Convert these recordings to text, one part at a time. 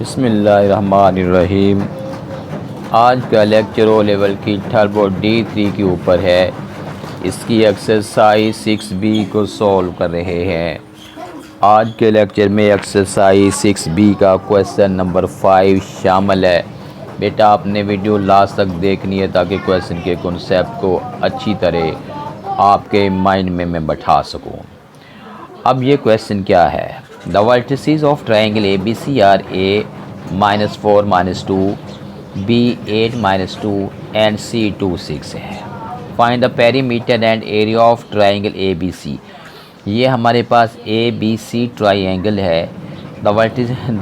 बिस्मिल्लाहिर्रहमानिर्रहीम। आज का लेक्चर ओ लेवल की टर्बो D3 के ऊपर है। इसकी एक्सरसाइज 6B को सॉल्व कर रहे हैं। आज के लेक्चर में एक्सरसाइज 6B का क्वेश्चन नंबर 5 शामिल है। बेटा आपने वीडियो लास्ट तक देखनी है ताकि क्वेश्चन के कॉन्सेप्ट को अच्छी तरह आपके माइंड में मैं बैठा सकूं। अब ये क्वेश्चन क्या है। The vertices of triangle ABC are A -4 -2, B 8 -2 and C 2 6 है। Find the perimeter and area of triangle ABC। ये हमारे पास ABC ट्रायंगल है। The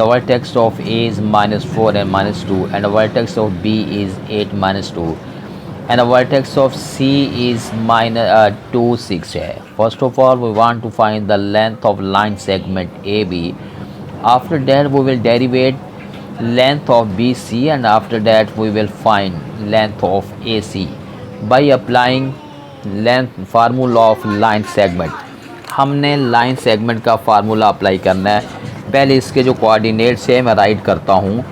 vertex of A is -4 and -2 and the vertex of B is 8 -2 and the vertex of C is -2 6 है। First of all we want to find the length of line segment AB. After that we will derivate length of BC and after that we will find length of AC by applying length formula of line segment। हमने line segment का formula apply करना है। पहले इसके जो coordinates है मैं right करता हूँ।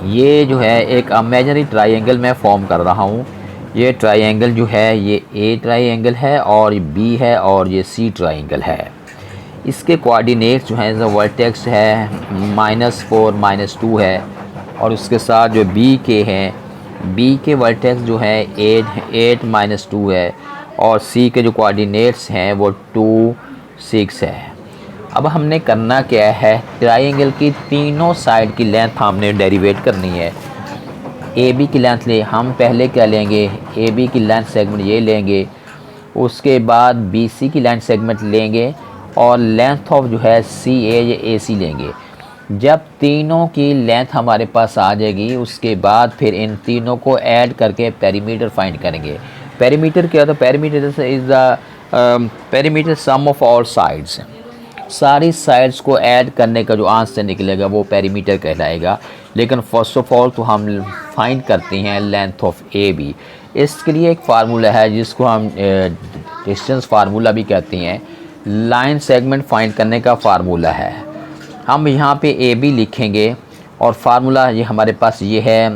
ये जो है एक इमेजिनरी ट्रायंगल मैं फॉर्म कर रहा हूँ। ये ट्रायंगल जो है ये A ट्रायंगल है और B है और ये C ट्रायंगल है। इसके कोऑर्डिनेट्स जो हैं वर्टेक्स है -4 -2 है और उसके साथ जो B के हैं B के वर्टेक्स जो है 8 -2 है और C के जो कोऑर्डिनेट्स हैं वो 2 6 है। अब हमने करना क्या है, ट्रायंगल की तीनों साइड की लेंथ हमने डेरिवेट करनी है। AB की लेंथ ले, हम पहले क्या लेंगे, AB की लेंथ सेगमेंट ये लेंगे, उसके बाद BC की लेंथ सेगमेंट लेंगे और लेंथ ऑफ जो है CA या AC लेंगे। जब तीनों की लेंथ हमारे पास आ जाएगी उसके बाद फिर इन तीनों को ऐड करके पेरीमीटर फाइंड करेंगे। पेरीमीटर क्या होता है, perimeter is the perimeter sum of all sides. सारी साइड्स को ऐड करने का जो आंसर निकलेगा वो पेरीमीटर कहलाएगा। लेकिन फर्स्ट ऑफ ऑल तो हम फाइंड करते हैं लेंथ ऑफ AB। इसके लिए एक फार्मूला है जिसको हम डिस्टेंस फार्मूला भी कहते हैं। लाइन सेगमेंट फाइंड करने का फार्मूला है। हम यहाँ पे AB लिखेंगे और फार्मूला ये हमारे पास ये है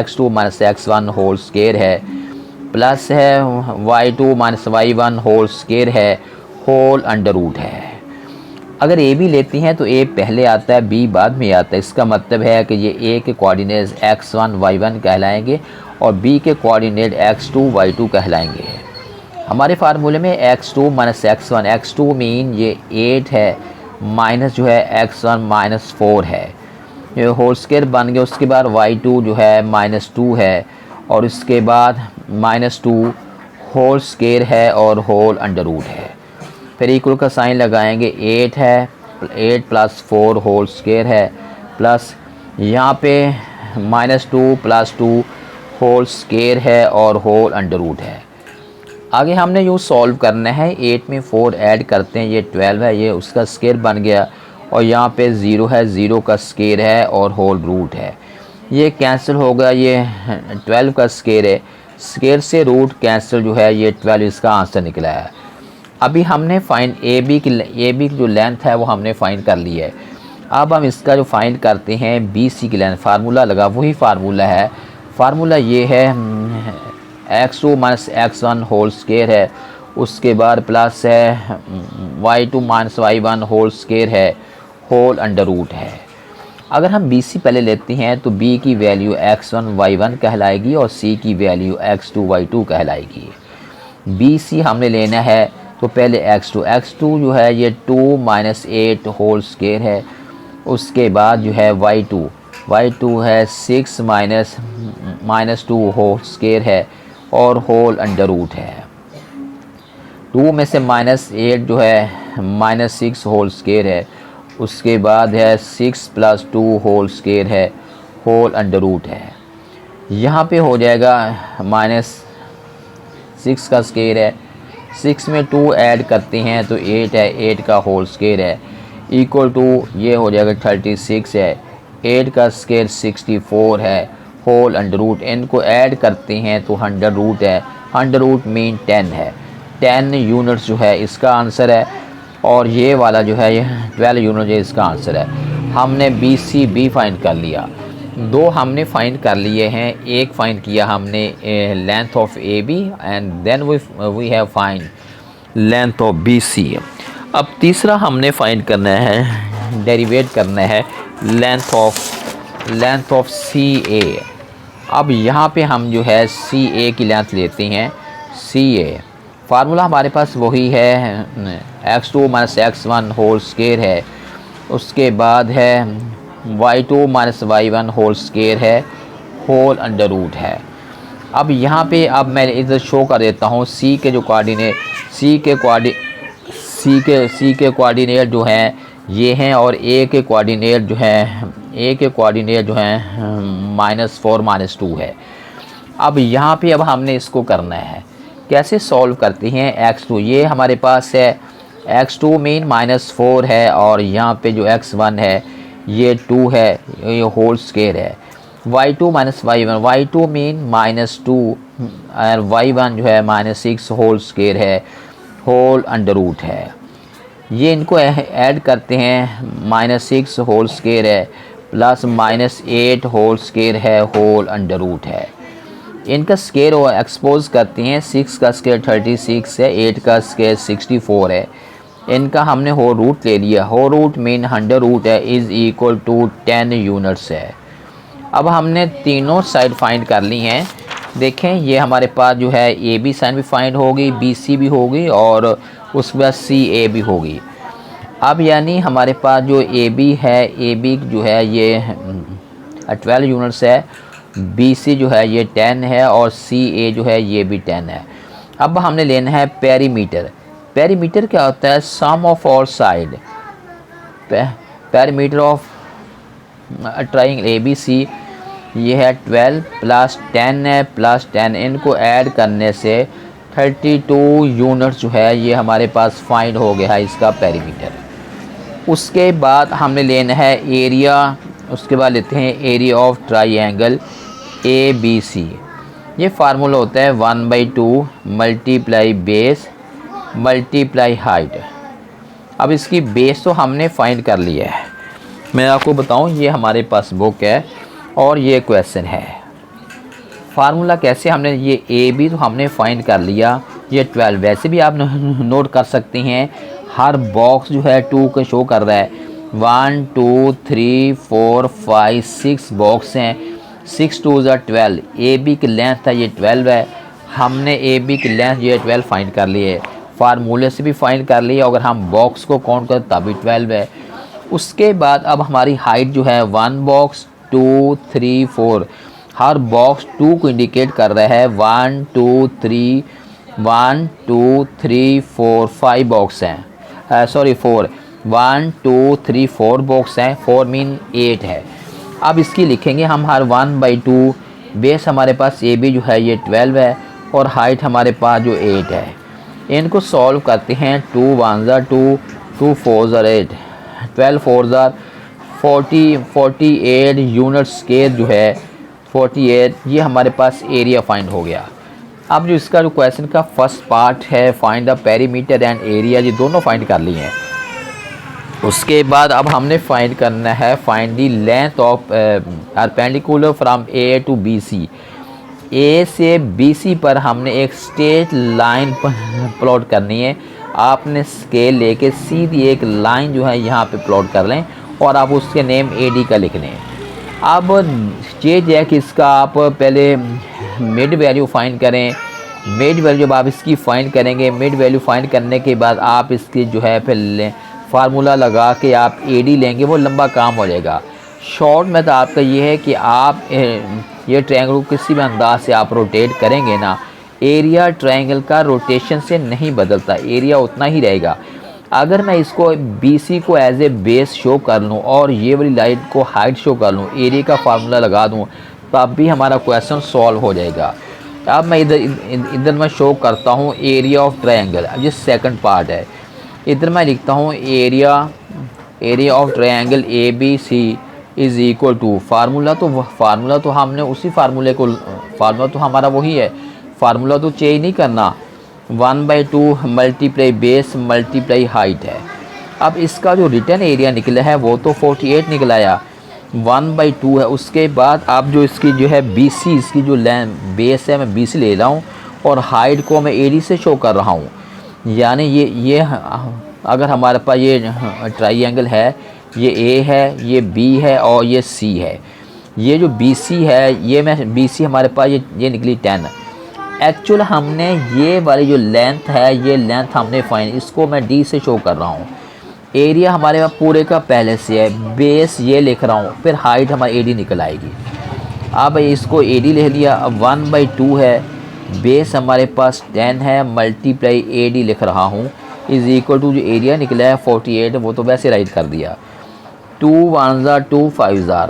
x2 - x1 होल स्क्वायर है प्लस है y2 - y1 होल स्क्वायर है होल अंडर रूट है। अगर AB लेती हैं तो A पहले आता है B बाद में आता है। इसका मतलब है कि ये A के कोऑर्डिनेट x1 y1 कहलाएंगे और B के कोऑर्डिनेट x2 y2 कहलाएंगे। हमारे फार्मूले में x2 - x1, x2 मीन ये 8 है माइनस जो है x1 -4 है, ये होल स्क्वायर बन गया। उसके बाद y2 जो है -2 है और उसके बाद -2 होल स्क्वायर है और होल अंडर रूट है। फिर इक्वल का साइन लगाएंगे, 8 है 8 + 4 होल स्क्वायर है प्लस यहाँ पे -2 + 2 होल स्क्वायर है और होल अंडर रूट है। आगे हमने यूँ सॉल्व करना है। 8 में 4 ऐड करते हैं, ये 12 है, ये उसका स्क्वायर बन गया और यहाँ पे 0 है, 0 का स्क्वायर है और होल रूट है। ये कैंसिल हो गया, ये 12 का स्क्वायर है, स्क्वायर से रूट कैंसिल जो है ये 12 इसका आंसर निकला है। अभी हमने फाइंड AB की जो लेंथ है वो हमने फाइंड कर ली है। अब हम इसका जो फाइंड करते हैं BC की लेंथ, फार्मूला लगा, वही फार्मूला है। फार्मूला ये है x2 - x1 होल स्क्वायर है, उसके बाद प्लस है y2 - y1 होल स्क्वायर है होल अंडर रूट है। अगर हम BC पहले लेते हैं तो B की वैल्यू x1 y1 कहलाएगी और C की वैल्यू x2 y2 कहलाएगी। BC हमने लेना है तो पहले x2 जो है ये 2 - 8 होल स्क्वायर है, उसके बाद जो है y2 है 6 - 2 होल स्क्वायर है और होल अंडर रूट है। 2 में से -8 जो है -6 होल स्क्वायर है, उसके बाद है 6 + 2 होल स्क्वायर है होल अंडर रूट है। यहाँ पे हो जाएगा -6 का स्क्वायर है, 6 में 2 ऐड करते हैं तो 8 है, 8 का होल स्क्वायर है इक्वल टू ये हो जाएगा 36 है, 8 का स्क्वायर 64 है होल अंडर रूट। इनको ऐड करते हैं तो अंडर रूट है, अंडर रूट मीन 10 है, 10 यूनिट्स जो है इसका आंसर है और ये वाला जो है ये 12 यूनिट जो इसका आंसर है। हमने बी सी बी फाइंड कर लिया, दो हमने फाइंड कर लिए हैं। एक फाइंड किया हमने length of A B and then we have find length of B C. अब तीसरा हमने फाइंड करना है, डेरिवेट करना है लेंथ ऑफ सी ए। अब यहाँ पे हम जो है सी ए की लेंथ लेते हैं। सी ए फार्मूला हमारे पास वही है, x2 minus x1 whole square है, उसके बाद है y2 minus y1 whole square है, होल अंडर रूट है। अब यहाँ पे अब मैं इधर शो कर देता हूँ c के जो कोऑर्डिनेट सी के कोऑर्डिनेट जो हैं ये हैं, और a के कोऑर्डिनेट जो है -4 -2 है। अब यहाँ पे अब हमने इसको करना है, कैसे सॉल्व करते हैं। x2 ये हमारे पास है, x2 मीन -4 है, और यहाँ पे जो x1 है ये 2 है, ये होल स्क्वायर है। y2 माइनस y2 मीन -2 और y1 जो है -6 होल स्क्वायर है, होल अंडर रूट है। ये इनको ऐड करते हैं, -6 होल स्क्वायर है प्लस -8 होल स्क्वायर है, होल अंडर रूट है। इनका स्क्वायर और एक्सपोज करते हैं, 6 का स्क्वायर 36 है, 8 का स्क्वायर 64 है। इनका हमने होल रूट ले लिया, whole root mean under root है इज़ इक्वल टू 10 यूनिट्स है। अब हमने तीनों साइड फाइंड कर ली हैं। देखें ये हमारे पास जो है ए बी साइन भी फाइंड होगी, बी सी भी होगी, और उसके बाद सी ए भी होगी। अब यानी हमारे पास जो ए बी है, ए बी जो है ये 12 यूनिट्स है, बी सी जो है ये 10 है, और सी ए जो है ये भी 10 है। अब हमने लेना है पेरीमीटर। पेरीमीटर क्या होता है, sum of all side. Perimeter of triangle A B C ये है 12 प्लस 10 है प्लस 10, इनको ऐड करने से 32 यूनिट्स जो है ये हमारे पास फाइंड हो गया है इसका पेरीमीटर। उसके बाद हमने लेना है एरिया, उसके बाद लेते हैं area of triangle A B C. ये फार्मूला होता है 1/2 मल्टीप्लाई बेस मल्टीप्लाई हाइट। अब इसकी बेस तो हमने फाइंड कर लिया है, मैं आपको बताऊं ये हमारे पास बुक है और ये क्वेश्चन है। फार्मूला कैसे, हमने ये ए बी तो हमने फाइंड कर लिया, ये 12 वैसे भी आप नोट कर सकते हैं। हर बॉक्स जो है 2 का शो कर रहा है, 1 2 3 4 5 6 बॉक्स हैं, 6 2 12। ए बी की लेंथ है ये 12 है, हमने ए बी की लेंथ ये 12 फाइंड कर लिए, फार्मूले से भी फाइंड कर लिया, अगर हम बॉक्स को काउंट करें तभी 12 है। उसके बाद अब हमारी हाइट जो है 1 बॉक्स 2 3 4, हर बॉक्स 2 को इंडिकेट कर रहा है, 1 2 3 1 2 3 4 5 बॉक्स हैं, सॉरी 4, 1 2 3 4 बॉक्स हैं, 4 मीन 8 है। अब इसकी लिखेंगे हम हर 1/2। बेस हमारे पास ए बी जो है ये 12 है, और हाइट हमारे पास जो 8 है। इनको सॉल्व करते हैं, 2 1 2 2 4 8, 12 4 48 यूनिट स्क्वायर जो है 48, ये हमारे पास एरिया फाइंड हो गया। अब जो इसका जो क्वेश्चन का फर्स्ट पार्ट है, find the perimeter and area, ये दोनों फाइंड कर लिए हैं। उसके बाद अब हमने फाइंड करना है, find the length of perpendicular from A to B C. A से बी सी पर हमने एक स्ट्रेट लाइन प्लॉट करनी है। आपने स्केल लेके सीधी एक लाइन जो है यहाँ पे प्लॉट कर लें, और आप उसके नेम ए डी का लिख लें। अब चेंज है कि इसका आप पहले मिड वैल्यू फाइंड करें। मिड वैल्यू जब आप इसकी फाइंड करेंगे, मिड वैल्यू फाइंड करने के बाद आप इसकी जो है फिर फार्मूला लगा के आप ए डी लेंगे, वो लंबा काम हो जाएगा। शॉर्ट में तो आपका ये है कि आप ये ट्रायंगल को किसी भी अंदाज से आप रोटेट करेंगे ना, एरिया ट्रायंगल का रोटेशन से नहीं बदलता, एरिया उतना ही रहेगा। अगर मैं इसको बी सी को एज ए बेस शो कर लूँ और ये वाली लाइन को हाइट शो कर लूँ, एरिया का फार्मूला लगा दूँ, तब भी हमारा क्वेश्चन सॉल्व हो जाएगा। अब मैं इधर मैं शो करता हूँ एरिया ऑफ ट्रायंगल, अब ये सेकंड पार्ट है। इधर मैं लिखता हूँ area of triangle A B C is equal to, formula तो हमने उसी फार्मूले को, फार्मूला तो हमारा वही है, फार्मूला तो चेंज नहीं करना, 1/2 मल्टीप्लाई बेस मल्टीप्लाई हाइट है। अब इसका जो रिटर्न एरिया निकला है वो तो 48 निकला आया, 1/2 है। उसके बाद अब जो इसकी जो है BC, इसकी जो बेस है मैं BC ले रहा हूँ और हाइट को मैं AD से शो कर रहा हूँ। यानी ये अगर हमारे पास ये ट्राइंगल है, ये A है, ये B है और ये C है। ये जो BC है, ये मैं BC हमारे पास ये निकली 10। एक्चुअल हमने ये वाली जो लेंथ है, ये लेंथ हमने फाइन, इसको मैं D से शो कर रहा हूँ। एरिया हमारे पास पूरे का पहले से है, बेस ये लिख रहा हूँ, फिर हाइट हमारी AD निकल आएगी। अब इसको AD ले लिया, अब 1/2 है, बेस हमारे पास 10 है, मल्टीप्लाई AD लिख रहा हूँ, इज़ इक्वल टू जो एरिया निकला है 48, वो तो वैसे राइट कर दिया। 2 1 ज़ा 2 5 ज़ा,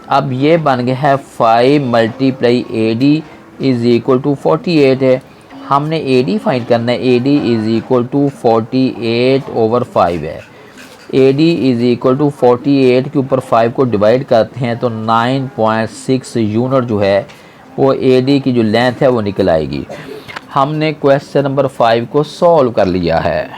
अब ये बन गया है 5 multiply AD is equal to 48 है। हमने AD फाइंड करना है, AD इज़ इक्वल टू 48/5 है। AD इज़ इक्वल टू 48 के ऊपर 5 को डिवाइड करते हैं तो 9.6 यूनिट जो है वो AD की जो लेंथ है वो निकल आएगी। हमने क्वेश्चन नंबर 5 को सॉल्व कर लिया है।